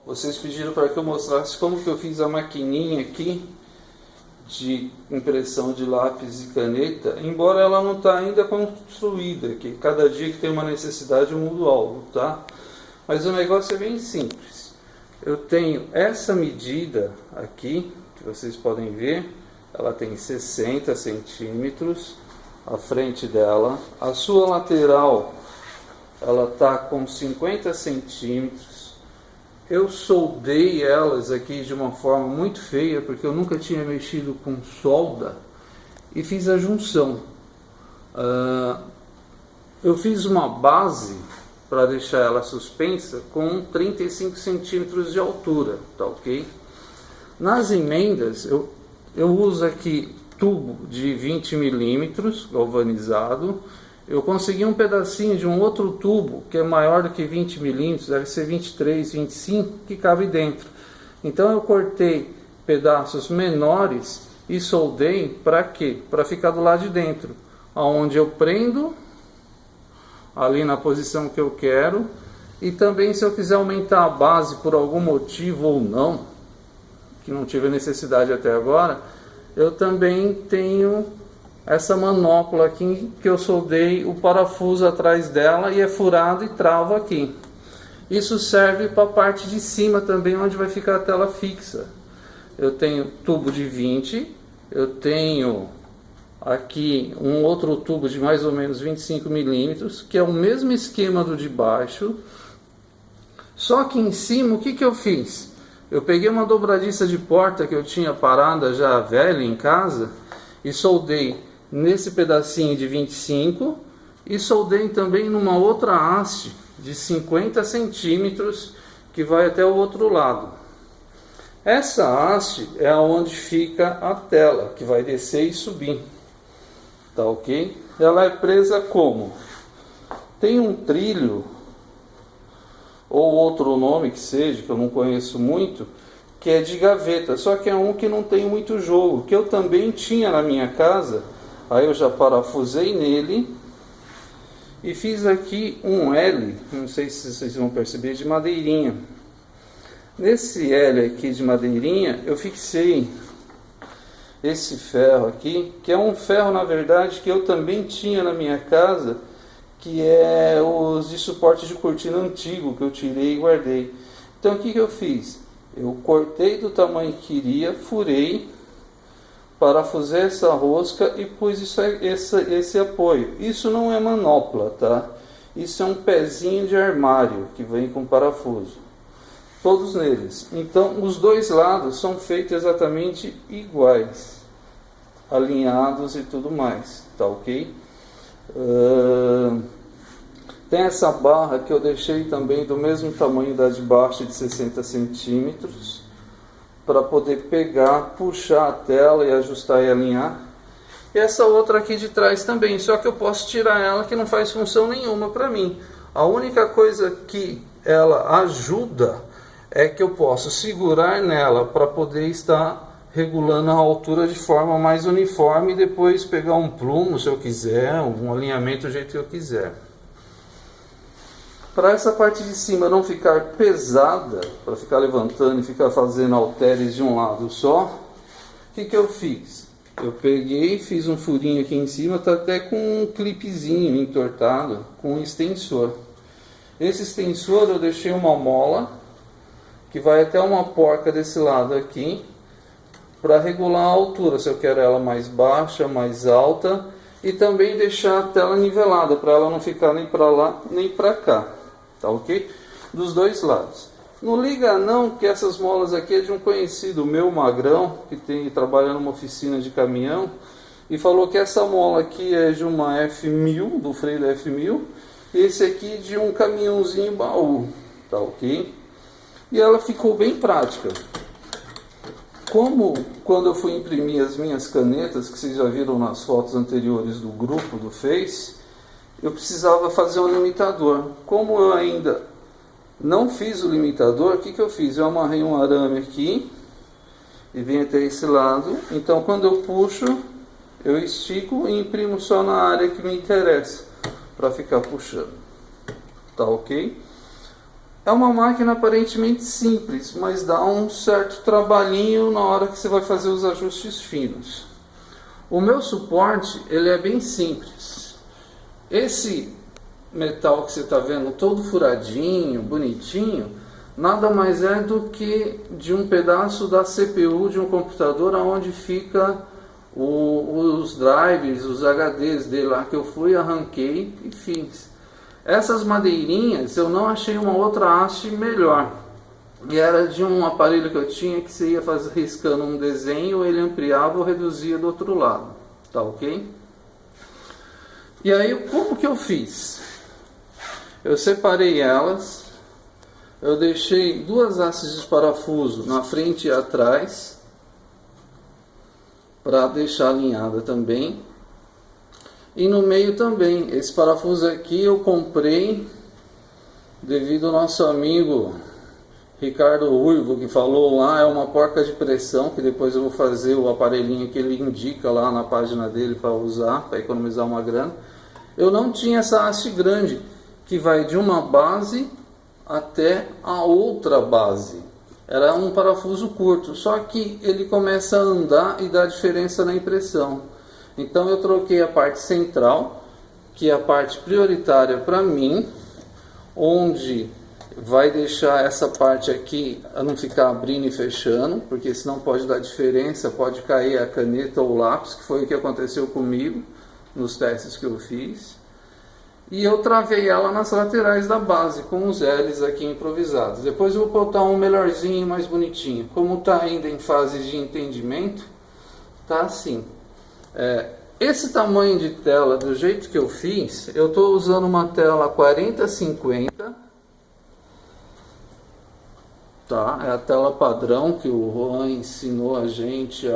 Vocês pediram para que eu mostrasse como que eu fiz a maquininha aqui de impressão de lápis e caneta, embora ela não está ainda construída, que cada dia que tem uma necessidade eu mudo algo, tá? Mas o negócio é bem simples. Eu tenho essa medida aqui, que vocês podem ver, ela tem 60 centímetros, a frente dela, a sua lateral, ela está com 50 centímetros, eu soldei elas aqui de uma forma muito feia, porque eu nunca tinha mexido com solda, e fiz a junção. Eu fiz uma base para deixar ela suspensa com 35 centímetros de altura, tá ok? Nas emendas, eu uso aqui tubo de 20 milímetros galvanizado. Eu consegui um pedacinho de um outro tubo que é maior do que 20 milímetros, deve ser 23, 25, que cabe dentro. Então eu cortei pedaços menores e soldei para quê? Para ficar do lado de dentro, onde eu prendo ali na posição que eu quero. E também, se eu quiser aumentar a base por algum motivo ou não, que não tive necessidade até agora, eu também tenho essa manopla aqui que eu soldei o parafuso atrás dela e é furado e trava aqui. Isso serve para a parte de cima também, onde vai ficar a tela fixa. Eu tenho tubo de 20, eu tenho aqui um outro tubo de mais ou menos 25 milímetros, que é o mesmo esquema do de baixo, só que em cima o que eu fiz? Eu peguei uma dobradiça de porta que eu tinha parada já velha em casa e soldei nesse pedacinho de 25 e soldei também numa outra haste de 50 centímetros que vai até o outro lado. Essa haste é onde fica a tela que vai descer e subir, tá ok? Ela é presa como? Tem um trilho ou outro nome que seja, que eu não conheço muito, que é de gaveta, só que é um que não tem muito jogo, que eu também tinha na minha casa. Aí eu já parafusei nele e fiz aqui um L, não sei se vocês vão perceber, de madeirinha. Nesse L aqui de madeirinha eu fixei esse ferro aqui, que é um ferro na verdade que eu também tinha na minha casa, que é os de suporte de cortina antigo que eu tirei e guardei. Então o que eu fiz? Eu cortei do tamanho que queria, furei, parafusei essa rosca e pus esse apoio. Isso não é manopla, tá? Isso é um pezinho de armário que vem com parafuso. Todos neles. Então os dois lados são feitos exatamente iguais, alinhados e tudo mais, tá ok? Tem essa barra que eu deixei também do mesmo tamanho da de baixo, de 60 centímetros, para poder pegar, puxar a tela e ajustar e alinhar. E essa outra aqui de trás também, só que eu posso tirar ela, que não faz função nenhuma para mim. A única coisa que ela ajuda é que eu posso segurar nela para poder estar regulando a altura de forma mais uniforme e depois pegar um plumo se eu quiser, um alinhamento do jeito que eu quiser. Para essa parte de cima não ficar pesada, para ficar levantando e ficar fazendo halteres de um lado só, o que eu fiz? Eu peguei, fiz um furinho aqui em cima, está até com um clipezinho entortado, com um extensor. Esse extensor eu deixei uma mola, que vai até uma porca desse lado aqui, para regular a altura, se eu quero ela mais baixa, mais alta, e também deixar a tela nivelada, para ela não ficar nem para lá, nem para cá. Tá ok? Dos dois lados. Não liga não que essas molas aqui é de um conhecido meu, Magrão, que trabalha numa oficina de caminhão, e falou que essa mola aqui é de uma F1000, do freio da F1000, e esse aqui de um caminhãozinho baú, tá ok? E ela ficou bem prática. Como quando eu fui imprimir as minhas canetas, que vocês já viram nas fotos anteriores do grupo do Face, eu precisava fazer um limitador. Como eu ainda não fiz o limitador, o que eu fiz? Eu amarrei um arame aqui e vim até esse lado. Então quando eu puxo, eu estico e imprimo só na área que me interessa, para ficar puxando. Tá ok? É uma máquina aparentemente simples, mas dá um certo trabalhinho na hora que você vai fazer os ajustes finos. O meu suporte, ele é bem simples. Esse metal que você está vendo todo furadinho, bonitinho, nada mais é do que de um pedaço da CPU de um computador onde fica os drivers, os HDs dele lá, que eu fui, arranquei e fiz. Essas madeirinhas eu não achei uma outra haste melhor, e era de um aparelho que eu tinha que você ia riscando um desenho, ele ampliava ou reduzia do outro lado, tá ok? E aí como que eu fiz? Eu separei elas, eu deixei duas hastes de parafuso na frente e atrás, para deixar alinhada também. E no meio também, esse parafuso aqui eu comprei devido ao nosso amigo Ricardo Ruivo, que falou lá, é uma porca de pressão, que depois eu vou fazer o aparelhinho que ele indica lá na página dele para usar, para economizar uma grana. Eu não tinha essa haste grande, que vai de uma base até a outra base. Era um parafuso curto, só que ele começa a andar e dá diferença na impressão. Então eu troquei a parte central, que é a parte prioritária para mim, onde vai deixar essa parte aqui a não ficar abrindo e fechando, porque senão pode dar diferença, pode cair a caneta ou o lápis, que foi o que aconteceu comigo nos testes que eu fiz. E eu travei ela nas laterais da base, com os L's aqui improvisados. Depois eu vou botar um melhorzinho, mais bonitinho. Como está ainda em fase de entendimento, tá assim. Esse tamanho de tela, do jeito que eu fiz, eu estou usando uma tela 40-50. Tá? É a tela padrão que o Juan ensinou a gente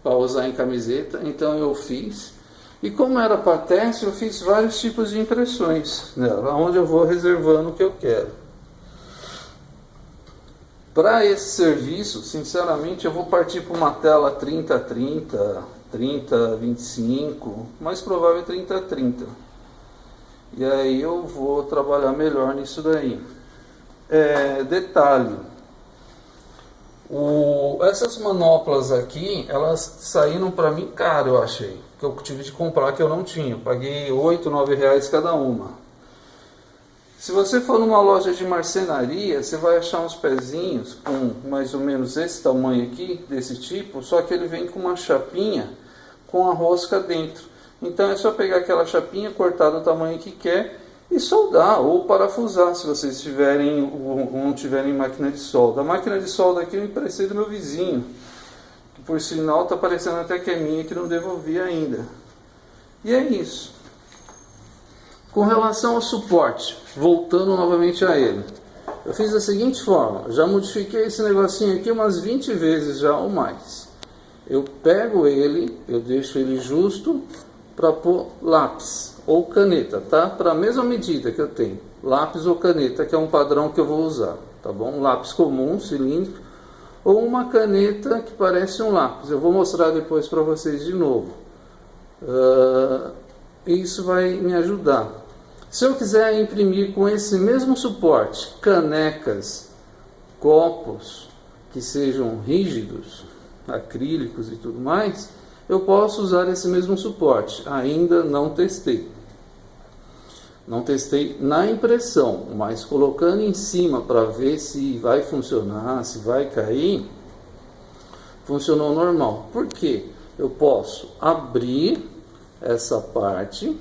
para usar em camiseta. Então eu fiz. E como era para teste, eu fiz vários tipos de impressões nela, onde eu vou reservando o que eu quero. Para esse serviço, sinceramente, eu vou partir para uma tela 30-30, 30-25, mais provável 30-30. E aí eu vou trabalhar melhor nisso daí. Detalhe. Essas manoplas aqui, elas saíram para mim caro, eu achei. Que eu tive de comprar, que eu não tinha. Eu paguei R$8, R$9 cada uma. Se você for numa loja de marcenaria, você vai achar uns pezinhos com mais ou menos esse tamanho aqui, desse tipo, só que ele vem com uma chapinha com a rosca dentro. Então é só pegar aquela chapinha, cortar do tamanho que quer e soldar ou parafusar, se vocês tiverem ou não tiverem máquina de solda. A máquina de solda aqui eu emprestei do meu vizinho, que por sinal está parecendo até que é minha, que não devolvi ainda. E é isso. Com relação ao suporte, voltando novamente a ele, eu fiz da seguinte forma, já modifiquei esse negocinho aqui umas 20 vezes já ou mais. Eu pego ele, eu deixo ele justo para pôr lápis ou caneta, tá? Para a mesma medida que eu tenho, lápis ou caneta, que é um padrão que eu vou usar, tá bom? Um lápis comum, cilíndrico, ou uma caneta que parece um lápis. Eu vou mostrar depois para vocês de novo. Isso vai me ajudar. Se eu quiser imprimir com esse mesmo suporte canecas, copos que sejam rígidos, acrílicos e tudo mais, eu posso usar esse mesmo suporte. Ainda não testei. Não testei na impressão, mas colocando em cima para ver se vai funcionar, se vai cair, funcionou normal. Por quê? Eu posso abrir essa parte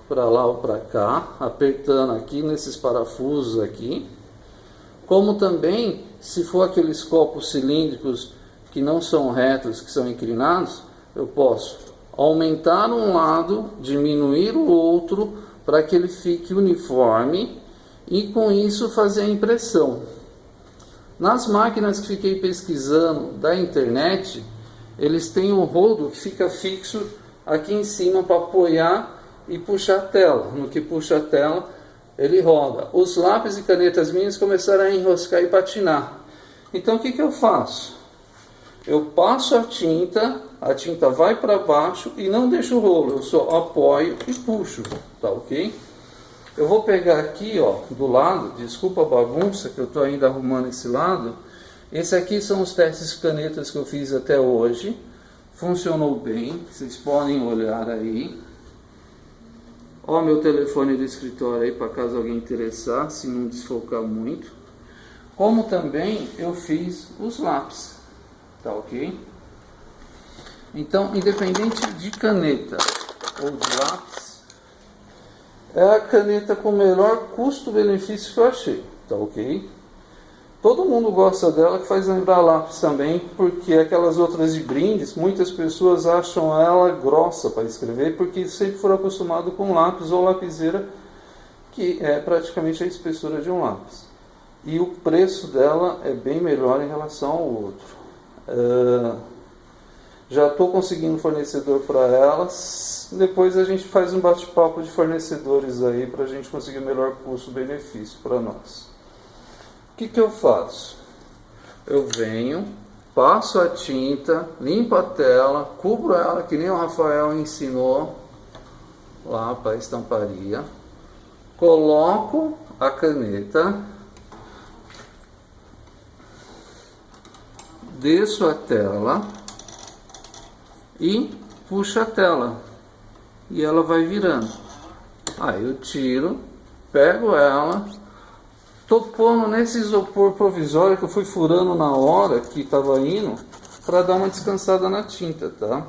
para lá ou para cá, apertando aqui nesses parafusos aqui, como também, se for aqueles copos cilíndricos que não são retos, que são inclinados, eu posso aumentar um lado, diminuir o outro, para que ele fique uniforme e com isso fazer a impressão. Nas máquinas que fiquei pesquisando da internet, eles têm um rodo que fica fixo aqui em cima para apoiar e puxar a tela. No que puxa a tela, ele roda. Os lápis e canetas minhas começaram a enroscar e patinar. Então o que eu faço? Eu passo a tinta vai para baixo e não deixo o rolo. Eu só apoio e puxo, tá ok? Eu vou pegar aqui, ó, do lado, desculpa a bagunça que eu estou ainda arrumando esse lado. Esse aqui são os testes de canetas que eu fiz até hoje. Funcionou bem, vocês podem olhar aí. Ó, meu telefone do escritório aí, para caso alguém interessar, se não desfocar muito. Como também eu fiz os lápis, tá ok? Então, independente de caneta ou de lápis, é a caneta com o melhor custo-benefício que eu achei, tá ok? Todo mundo gosta dela, que faz lembrar lápis também, porque aquelas outras de brindes, muitas pessoas acham ela grossa para escrever, porque sempre foram acostumados com lápis ou lapiseira, que é praticamente a espessura de um lápis. E o preço dela é bem melhor em relação ao outro. Já estou conseguindo fornecedor para elas. Depois a gente faz um bate-papo de fornecedores aí para a gente conseguir o melhor custo-benefício para nós. O que eu faço? Eu venho, passo a tinta, limpo a tela, cubro ela que nem o Rafael ensinou lá para a estamparia, coloco a caneta, desço a tela e puxo a tela e ela vai virando. Aí eu tiro, pego ela, tô pondo nesse isopor provisório que eu fui furando na hora que estava indo para dar uma descansada na tinta, tá?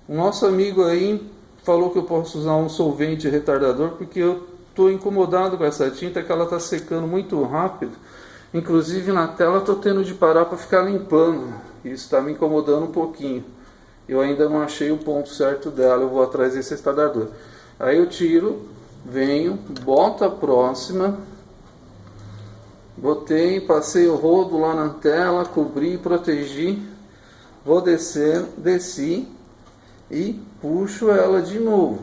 O nosso amigo aí falou que eu posso usar um solvente retardador porque eu tô incomodado com essa tinta, que ela tá secando muito rápido. Inclusive na tela tô tendo de parar para ficar limpando. Isso está me incomodando um pouquinho. Eu ainda não achei o ponto certo dela, eu vou atrás desse retardador. Aí eu tiro, venho, boto a próxima. Botei, passei o rodo lá na tela, cobri, protegi, vou descer, desci e puxo ela de novo,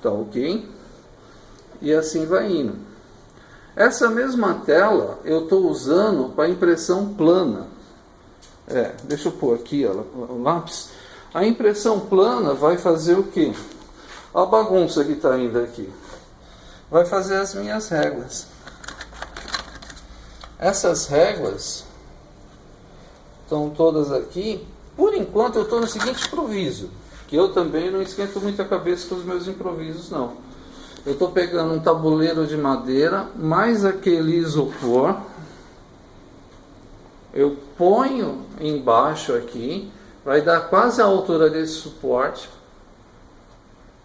tá ok? E assim vai indo. Essa mesma tela eu estou usando para impressão plana. Deixa eu pôr aqui o lápis. A impressão plana vai fazer o que? A bagunça que está indo aqui. Vai fazer as minhas réguas. Essas réguas estão todas aqui. Por enquanto eu estou no seguinte improviso, que eu também não esquento muito a cabeça com os meus improvisos não. Eu estou pegando um tabuleiro de madeira, mais aquele isopor. Eu ponho embaixo aqui, vai dar quase a altura desse suporte.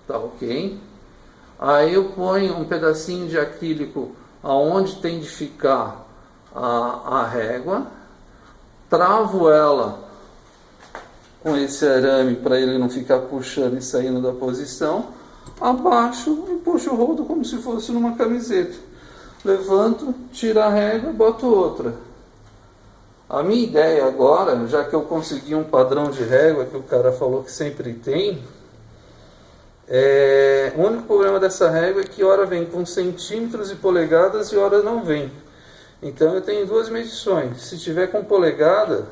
Tá ok? Aí eu ponho um pedacinho de acrílico aonde tem de ficar a régua, travo ela com esse arame para ele não ficar puxando e saindo da posição, abaixo e puxo o rodo como se fosse numa camiseta, levanto, tiro a régua e boto outra. A minha ideia agora, já que eu consegui um padrão de régua que o cara falou que sempre tem, o único problema dessa régua é que hora vem com centímetros e polegadas e hora não vem. Então eu tenho duas medições. Se tiver com polegada,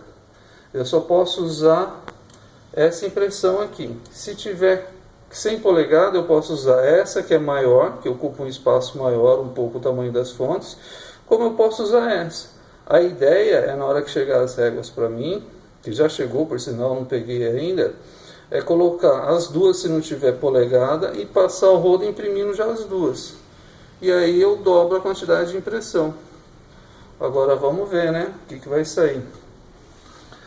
eu só posso usar essa impressão aqui. Se tiver sem polegada, eu posso usar essa que é maior, que ocupa um espaço maior, um pouco o tamanho das fontes, como eu posso usar essa. A ideia é, na hora que chegar as réguas para mim, que já chegou, por sinal não peguei ainda, é colocar as duas se não tiver polegada e passar o rodo imprimindo já as duas. E aí eu dobro a quantidade de impressão. Agora vamos ver, né, o que vai sair.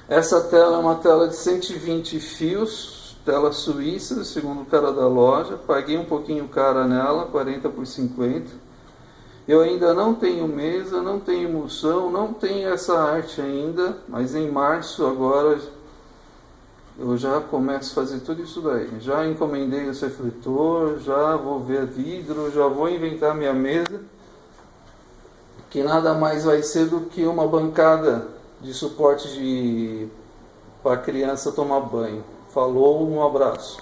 Essa tela é uma tela de 120 fios, tela suíça, segundo o cara da loja. Paguei um pouquinho cara nela, 40 por 50. Eu ainda não tenho mesa, não tenho emulsão, não tenho essa arte ainda, mas em março agora eu já começo a fazer tudo isso daí. Já encomendei esse refletor, já vou ver vidro, já vou inventar minha mesa, que nada mais vai ser do que uma bancada de suporte para a criança tomar banho. Falou, um abraço.